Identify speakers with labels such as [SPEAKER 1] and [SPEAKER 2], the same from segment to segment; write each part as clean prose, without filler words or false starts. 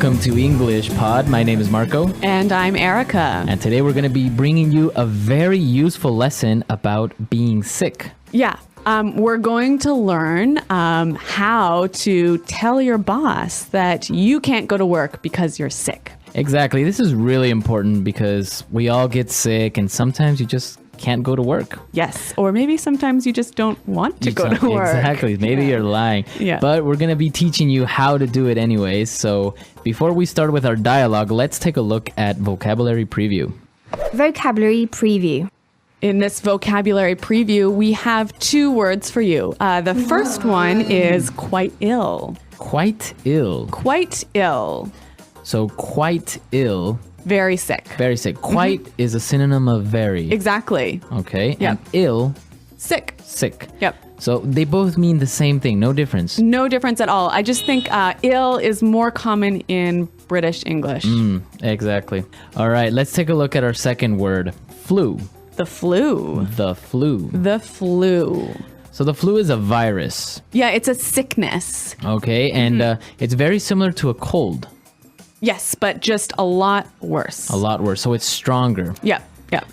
[SPEAKER 1] Welcome to English Pod. My name is Marco.
[SPEAKER 2] And I'm Erica.
[SPEAKER 1] And today we're going to be bringing you a very useful lesson about being sick.
[SPEAKER 2] Yeah. We're going to learn how to tell your boss that you can't go to work because you're sick.
[SPEAKER 1] Exactly. This is really important because we all get sick and sometimes you just can't go to work.
[SPEAKER 2] Yes. Or maybe sometimes you just don't want to go to work.
[SPEAKER 1] Exactly. Maybe you're lying.
[SPEAKER 2] Yeah.
[SPEAKER 1] But we're going to be teaching you how to do it anyways. So before we start with our dialogue, let's take a look at vocabulary preview.
[SPEAKER 3] Vocabulary preview.
[SPEAKER 2] In this vocabulary preview, we have two words for you. The first one is quite ill.
[SPEAKER 1] Quite ill.
[SPEAKER 2] Quite ill.
[SPEAKER 1] So quite ill.
[SPEAKER 2] Very sick.
[SPEAKER 1] Very sick. Quite is a synonym of very.
[SPEAKER 2] Exactly.
[SPEAKER 1] Okay.
[SPEAKER 2] Yep.
[SPEAKER 1] And ill.
[SPEAKER 2] Sick.
[SPEAKER 1] Sick.
[SPEAKER 2] Yep.
[SPEAKER 1] So they both mean the same thing. No difference.
[SPEAKER 2] No difference at all. I just think ill is more common in British English.
[SPEAKER 1] Exactly. All right. Let's take a look at our second word. Flu.
[SPEAKER 2] The flu.
[SPEAKER 1] The flu.
[SPEAKER 2] The flu.
[SPEAKER 1] So the flu is a virus.
[SPEAKER 2] Yeah, it's a sickness.
[SPEAKER 1] Okay. And it's very similar to a cold.
[SPEAKER 2] Yes, but just a lot worse.
[SPEAKER 1] A lot worse. So it's stronger.
[SPEAKER 2] Yeah, yeah.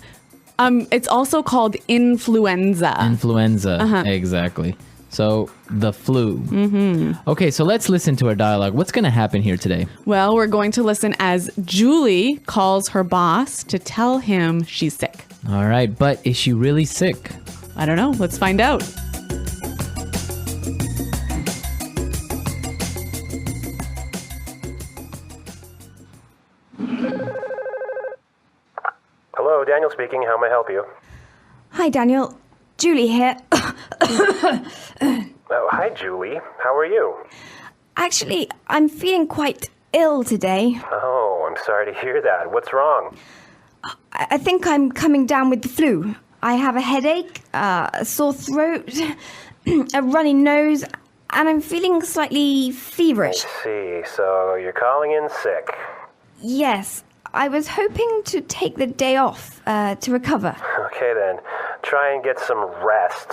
[SPEAKER 2] It's also called influenza.
[SPEAKER 1] Influenza. Exactly. So the flu. Okay, so let's listen to our dialogue. What's going to happen here today?
[SPEAKER 2] Well, we're going to listen as Julie calls her boss to tell him she's sick.
[SPEAKER 1] All right, but is she really sick?
[SPEAKER 2] I don't know. Let's find out.
[SPEAKER 4] Hello, Daniel speaking. How may I help you?
[SPEAKER 3] Hi, Daniel. Julie here.
[SPEAKER 4] Oh, hi, Julie. How are you?
[SPEAKER 3] Actually, I'm feeling quite ill today.
[SPEAKER 4] Oh, I'm sorry to hear that. What's wrong?
[SPEAKER 3] I think I'm coming down with the flu. I have a headache, a sore throat, a runny nose, and I'm feeling slightly feverish.
[SPEAKER 4] I see. So you're calling in sick.
[SPEAKER 3] Yes, I was hoping to take the day off to recover.
[SPEAKER 4] Okay, then. Try and get some rest.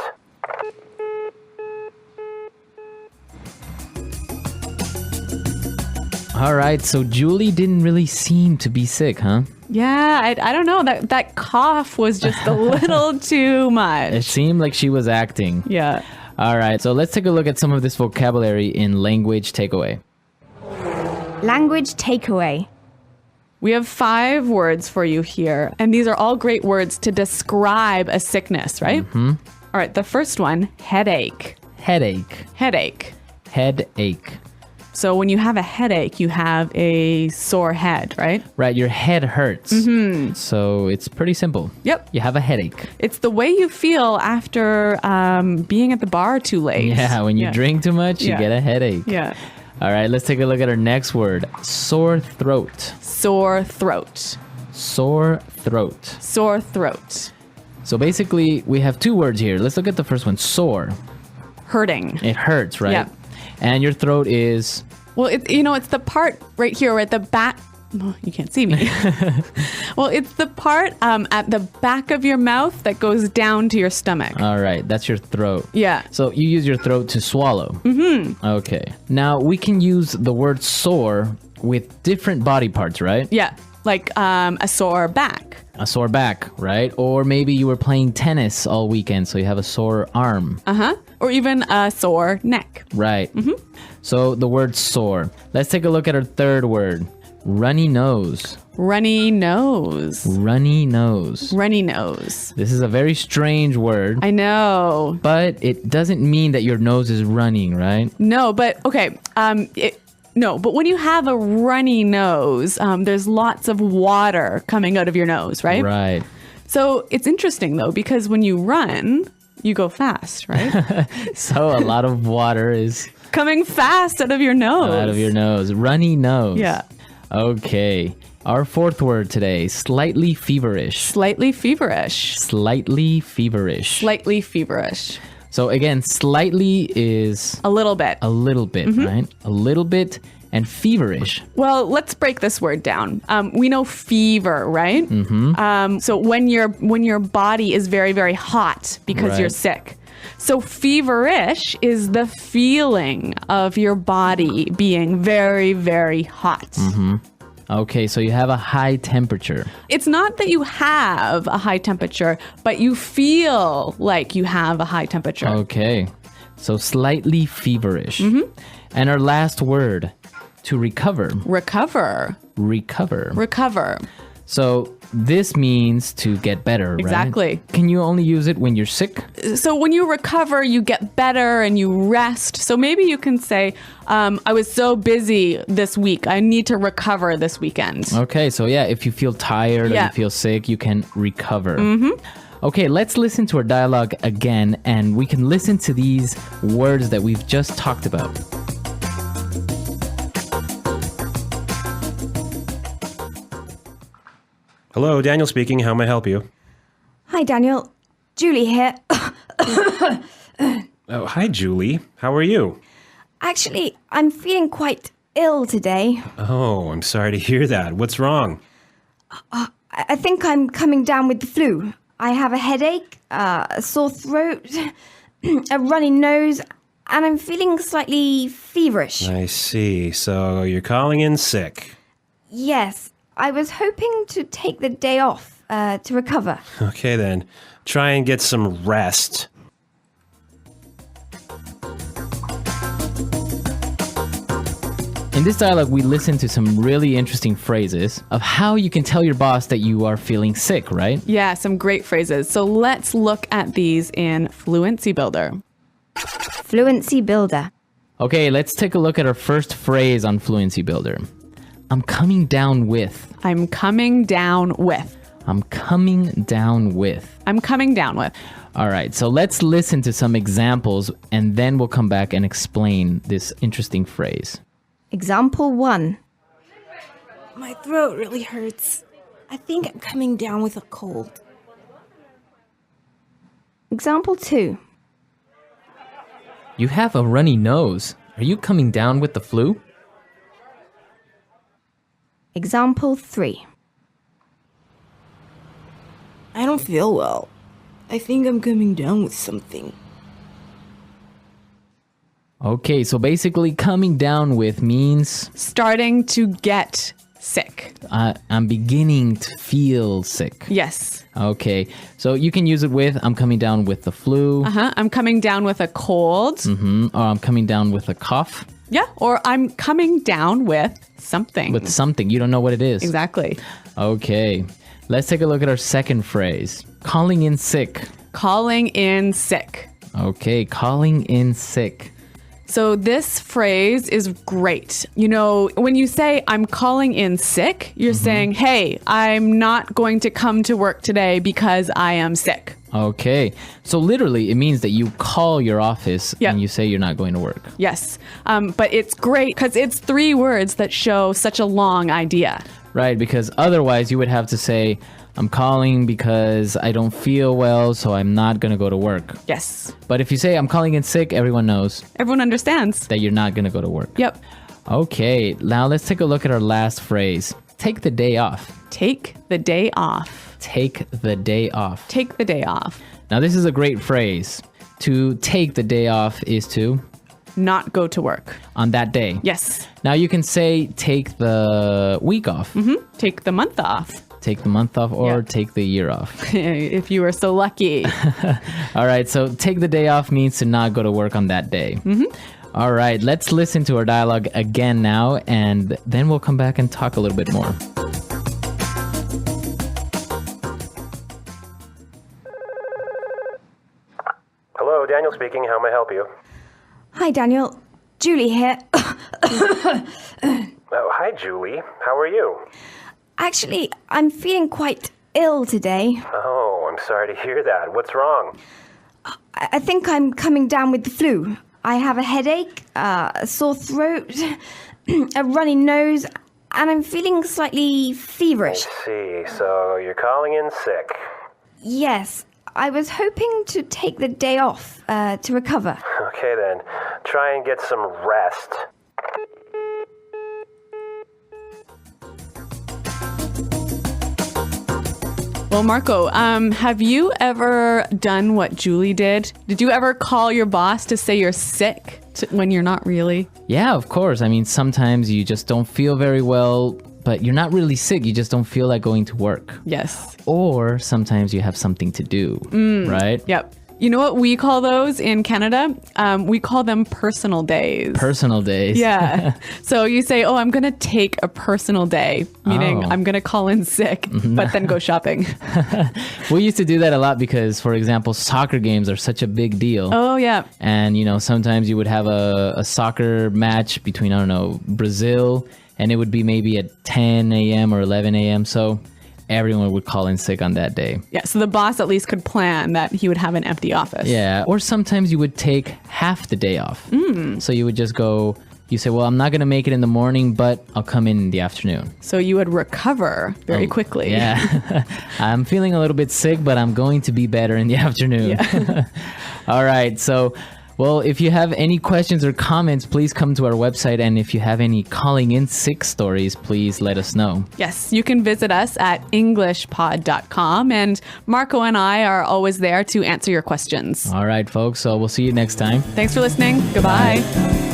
[SPEAKER 1] All right, so Julie didn't really seem to be sick, huh?
[SPEAKER 2] Yeah, I don't know. That cough was just a little too much.
[SPEAKER 1] It seemed like she was acting.
[SPEAKER 2] Yeah.
[SPEAKER 1] All right, so let's take a look at some of this vocabulary in language takeaway.
[SPEAKER 3] Language takeaway.
[SPEAKER 2] We have 5 words for you here, and these are all great words to describe a sickness, right? All right, the first one, headache.
[SPEAKER 1] Headache.
[SPEAKER 2] Headache.
[SPEAKER 1] Headache.
[SPEAKER 2] So when you have a headache, you have a sore head, right?
[SPEAKER 1] Right, your head hurts. So it's pretty simple.
[SPEAKER 2] Yep.
[SPEAKER 1] You have a headache.
[SPEAKER 2] It's the way you feel after being at the bar too late.
[SPEAKER 1] Yeah, when you drink too much, you get a headache.
[SPEAKER 2] Yeah.
[SPEAKER 1] All right, let's take a look at our next word. Sore throat.
[SPEAKER 2] Sore throat.
[SPEAKER 1] Sore throat.
[SPEAKER 2] Sore throat.
[SPEAKER 1] So basically, we have 2 words here. Let's look at the first one. Sore.
[SPEAKER 2] Hurting.
[SPEAKER 1] It hurts, right?
[SPEAKER 2] Yeah.
[SPEAKER 1] And your throat is...
[SPEAKER 2] Well, it's the part right here, right at the back. Oh, you can't see me. Well, it's the part at the back of your mouth that goes down to your stomach.
[SPEAKER 1] All right, that's your throat.
[SPEAKER 2] Yeah.
[SPEAKER 1] So you use your throat to swallow. Okay. Now, we can use the word sore with different body parts, right?
[SPEAKER 2] Yeah. Like a sore back.
[SPEAKER 1] A sore back, right? Or maybe you were playing tennis all weekend, so you have a sore arm.
[SPEAKER 2] Or even a sore neck.
[SPEAKER 1] Right. So the word sore. Let's take a look at our third word. Runny nose.
[SPEAKER 2] Runny nose.
[SPEAKER 1] Runny nose.
[SPEAKER 2] Runny nose.
[SPEAKER 1] This is a very strange word.
[SPEAKER 2] I know.
[SPEAKER 1] But it doesn't mean that your nose is running, right?
[SPEAKER 2] No, but okay. No, but when you have a runny nose, there's lots of water coming out of your nose, right?
[SPEAKER 1] Right.
[SPEAKER 2] So it's interesting, though, because when you run, you go fast, right?
[SPEAKER 1] So a lot of water is
[SPEAKER 2] coming fast out of your nose.
[SPEAKER 1] out of your nose. Runny nose.
[SPEAKER 2] Yeah.
[SPEAKER 1] Okay. Our fourth word today, slightly feverish.
[SPEAKER 2] Slightly feverish.
[SPEAKER 1] Slightly feverish.
[SPEAKER 2] Slightly feverish.
[SPEAKER 1] So again, slightly is
[SPEAKER 2] A little bit.
[SPEAKER 1] a little bit, right? A little bit. And feverish.
[SPEAKER 2] Well, let's break this word down. We know fever, right? So when your body is very, very hot because you're
[SPEAKER 1] Right.
[SPEAKER 2] sick. So feverish is the feeling of your body being very, very hot.
[SPEAKER 1] Okay, so you have a high temperature.
[SPEAKER 2] It's not that you have a high temperature, but you feel like you have a high temperature.
[SPEAKER 1] Okay, so slightly feverish. And our last word, to recover.
[SPEAKER 2] Recover.
[SPEAKER 1] Recover.
[SPEAKER 2] Recover.
[SPEAKER 1] So this means to get better, right?
[SPEAKER 2] Exactly.
[SPEAKER 1] Can you only use it when you're sick?
[SPEAKER 2] So when you recover, you get better and you rest. So maybe you can say, I was so busy this week. I need to recover this weekend.
[SPEAKER 1] Okay, so yeah, if you feel tired or
[SPEAKER 2] Yeah.
[SPEAKER 1] you feel sick, you can recover. Okay, let's listen to our dialogue again, and we can listen to these words that we've just talked about.
[SPEAKER 5] Hello, Daniel speaking. How may I help you?
[SPEAKER 3] Hi, Daniel. Julie here.
[SPEAKER 5] Oh, hi, Julie. How are you?
[SPEAKER 3] Actually, I'm feeling quite ill today.
[SPEAKER 5] Oh, I'm sorry to hear that. What's wrong?
[SPEAKER 3] I think I'm coming down with the flu. I have a headache, a sore throat, a runny nose, and I'm feeling slightly feverish.
[SPEAKER 5] I see. So you're calling in sick.
[SPEAKER 3] Yes, I was hoping to take the day off to recover.
[SPEAKER 5] Okay, then. Try and get some rest.
[SPEAKER 1] In this dialogue, we listen to some really interesting phrases of how you can tell your boss that you are feeling sick, right?
[SPEAKER 2] Yeah, some great phrases. So let's look at these in Fluency Builder.
[SPEAKER 3] Fluency Builder.
[SPEAKER 1] Okay, let's take a look at our first phrase on Fluency Builder. I'm coming down with.
[SPEAKER 2] I'm coming down with.
[SPEAKER 1] I'm coming down with.
[SPEAKER 2] I'm coming down with.
[SPEAKER 1] All right, so let's listen to some examples and then we'll come back and explain this interesting phrase.
[SPEAKER 3] Example 1.
[SPEAKER 6] My throat really hurts. I think I'm coming down with a cold.
[SPEAKER 3] Example 2.
[SPEAKER 1] You have a runny nose. Are you coming down with the flu?
[SPEAKER 3] Example 3.
[SPEAKER 6] I don't feel well. I think I'm coming down with something.
[SPEAKER 1] Okay, so basically coming down with means
[SPEAKER 2] Starting to get sick.
[SPEAKER 1] I'm beginning to feel sick.
[SPEAKER 2] Yes.
[SPEAKER 1] Okay, so you can use it with I'm coming down with the flu,
[SPEAKER 2] I'm coming down with a cold.
[SPEAKER 1] or I'm coming down with a cough,
[SPEAKER 2] Yeah. Or I'm coming down with something.
[SPEAKER 1] with something. You don't know what it is.
[SPEAKER 2] Exactly.
[SPEAKER 1] Okay, let's take a look at our second phrase. Calling in sick.
[SPEAKER 2] Calling in sick.
[SPEAKER 1] Okay, calling in sick.
[SPEAKER 2] So this phrase is great. You know, when you say I'm calling in sick, you're saying, hey, I'm not going to come to work today because I am sick.
[SPEAKER 1] Okay, so literally it means that you call your office
[SPEAKER 2] Yeah.
[SPEAKER 1] and you say you're not going to work.
[SPEAKER 2] Yes. But it's great because it's 3 words that show such a long idea.
[SPEAKER 1] Right, because otherwise you would have to say, I'm calling because I don't feel well, so I'm not going to go to work.
[SPEAKER 2] Yes.
[SPEAKER 1] But if you say I'm calling in sick, everyone knows
[SPEAKER 2] Everyone understands.
[SPEAKER 1] that you're not going to go to work.
[SPEAKER 2] Yep.
[SPEAKER 1] Okay, now let's take a look at our last phrase. Take the day off.
[SPEAKER 2] Take the day off.
[SPEAKER 1] Take the day off.
[SPEAKER 2] Take the day off.
[SPEAKER 1] Now this is a great phrase. To take the day off is to
[SPEAKER 2] Not go to work.
[SPEAKER 1] on that day.
[SPEAKER 2] Yes.
[SPEAKER 1] Now you can say take the week off,
[SPEAKER 2] Take the month off.
[SPEAKER 1] take the month off, or
[SPEAKER 2] Yeah.
[SPEAKER 1] take the year off.
[SPEAKER 2] If you were so lucky.
[SPEAKER 1] All right, so take the day off means to not go to work on that day. All right, let's listen to our dialogue again now, and then we'll come back and talk a little bit more.
[SPEAKER 4] Hello, Daniel speaking. How may I help you?
[SPEAKER 3] Hi, Daniel. Julie here.
[SPEAKER 4] Oh, hi, Julie. How are you?
[SPEAKER 3] Actually, I'm feeling quite ill today.
[SPEAKER 4] Oh, I'm sorry to hear that. What's wrong?
[SPEAKER 3] I think I'm coming down with the flu. I have a headache, a sore throat, a runny nose, and I'm feeling slightly feverish.
[SPEAKER 4] See, so you're calling in sick.
[SPEAKER 3] Yes, I was hoping to take the day off to recover.
[SPEAKER 4] Okay, then. Try and get some rest.
[SPEAKER 2] Well, Well, Marco, have you ever done what Julie did? Did you ever call your boss to say you're sick when you're not really?
[SPEAKER 1] Yeah, of course. I mean, sometimes you just don't feel very well, but you're not really sick. You just don't feel like going to work.
[SPEAKER 2] Yes.
[SPEAKER 1] Or sometimes you have something to do, right?
[SPEAKER 2] Yep. You know what we call those in Canada? We call them personal days.
[SPEAKER 1] Personal days.
[SPEAKER 2] Yeah. So you say, oh, I'm going to take a personal day, meaning
[SPEAKER 1] Oh.
[SPEAKER 2] I'm going to call in sick, but then go shopping.
[SPEAKER 1] We used to do that a lot because, for example, soccer games are such a big deal.
[SPEAKER 2] Oh, yeah.
[SPEAKER 1] And, sometimes you would have a soccer match between, I don't know, Brazil, and it would be maybe at 10 a.m. or 11 a.m. So everyone would call in sick on that day.
[SPEAKER 2] Yeah, so the boss at least could plan that he would have an empty office.
[SPEAKER 1] Yeah, or sometimes you would take half the day off. So you would just go, you say, well, I'm not going to make it in the morning, but I'll come in the afternoon.
[SPEAKER 2] So you would recover very quickly.
[SPEAKER 1] Yeah. I'm feeling a little bit sick, but I'm going to be better in the afternoon.
[SPEAKER 2] Yeah.
[SPEAKER 1] All right. So, well, if you have any questions or comments, please come to our website. And if you have any calling in sick stories, please let us know.
[SPEAKER 2] Yes, you can visit us at englishpod.com. And Marco and I are always there to answer your questions.
[SPEAKER 1] All right, folks. So we'll see you next time.
[SPEAKER 2] Thanks for listening. Goodbye.